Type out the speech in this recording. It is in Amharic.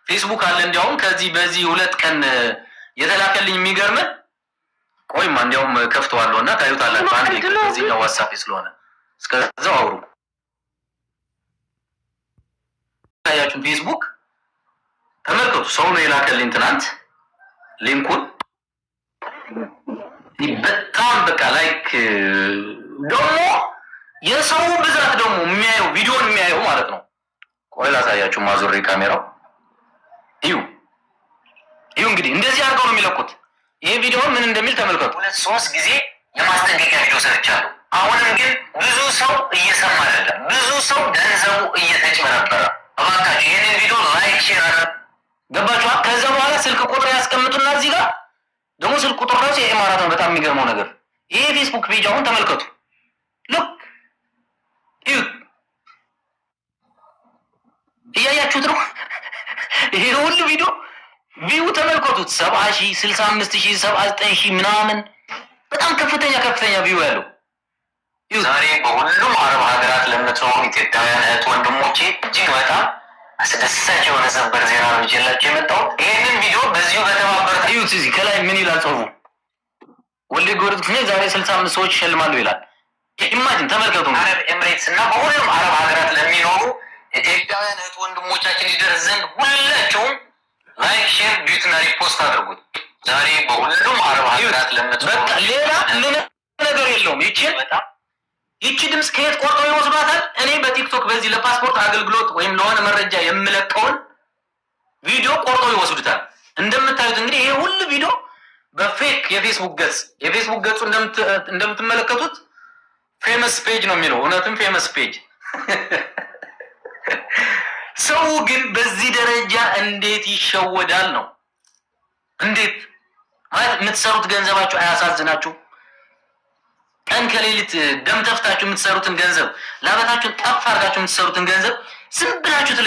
ፌስቡክ አለ እንዲያውም ከዚህ በዚህ 2 ቀን የተላከልኝ የሚገርም ቆይማ እንዲያውም ከፍተዋለሁ እና ታዩታላችሁ። አንዴ ከዚህኛው ዋትስአፕ ስለሆነ እስከዛው አውሩ ታያችሁ። ፌስቡክ ተመልከቱ። ሰው ነው የላከልኝ ትናንት ሊንኩን። በጣም በቃ ላይክ ደግሞ የሰው ብዛት ደግሞ የሚያየው ቪዲዮን የሚያየው ማለት ነው። ቆይ ላሳያችሁ ማዞሬ ካሜራው እዩ እንግዲህ እንደዚህ አድርገው ነው የሚለቁት። ይሄ ቪዲዮ ምን እንደሚል ተመልከቱ። 2-3 ጊዜ የማስጠንቀቂያ ቪዲዮ ሰርቻለሁ። አሁንም ግን ብዙ ሰው እየሰማ አይደለም። ብዙ ሰው ገንዘቡ እየተጭበረበረ። እባካችሁ ይሄንን ቪዲዮ ላይክ ሼር አድርጉ። ገባችሁ? ከዛ በኋላ ስልክ ቁጥር ያስቀምጡና እዚህ ጋር ደግሞ ስልክ ቁጥር ራሱ የኢማራት ነው። በጣም የሚገርመው ነገር ይሄ ፌስቡክ ፔጅ አሁን ተመልከቱ። ሉክ እዩ እያያችሁት ነው። ይሄ ሁሉ ቪዲዮ ቪው ተመልከቱት። 70,000 65,000 79,000 ምናምን በጣም ከፍተኛ ቪው ያለው። ዛሬ በሁሉም አረብ ሀገራት ለምትኖሩ ኢትዮጵያውያን እህት ወንድሞቼ እጅግ በጣም አስደሳች የሆነ ሰበር ዜና ነው ይዤላችሁ የመጣሁት። ይህንን ቪዲዮ በዚሁ በተባበረ እዩት። እዚህ ከላይ ምን ይላል ጽሁፉ? ወልደ ጊዮርጊስ ዛሬ 65 ሰዎች ይሸልማሉ ይላል። ኢማጂን ተመልከቱ። አረብ ኤምሬትስ እና በሁሉም አረብ ሀገራት ለሚኖሩ ኢትዮጵያውያን እህት ወንድሞቻችን ሊደርስ ዘንድ ሁላችሁም ላይክ ሼር ቢዩትና ሪፖስት አድርጉት። ዛሬ በሁሉም አረብ ሀገራት ለምትኖሩ በቃ ሌላ ምን ነገር የለውም። ይቺ ድምፅ ከየት ቆርጠው ይወስዷታል? እኔ በቲክቶክ በዚህ ለፓስፖርት አገልግሎት ወይም ለሆነ መረጃ የምለቀውን ቪዲዮ ቆርጠው ይወስዱታል። እንደምታዩት እንግዲህ ይሄ ሁሉ ቪዲዮ በፌክ የፌስቡክ ገጹ እንደምትመለከቱት ፌመስ ፔጅ ነው የሚለው። እውነትም ፌመስ ፔጅ። ሰው ግን በዚህ ደረጃ እንዴት ይሸወዳል ነው? እንዴት ማለት የምትሰሩት ገንዘባችሁ አያሳዝናችሁ? ቀን ከሌሊት ደም ተፍታችሁ የምትሰሩትን ገንዘብ ላበታችሁን ጠፍ አድርጋችሁ የምትሰሩትን ገንዘብ ዝም ብላችሁ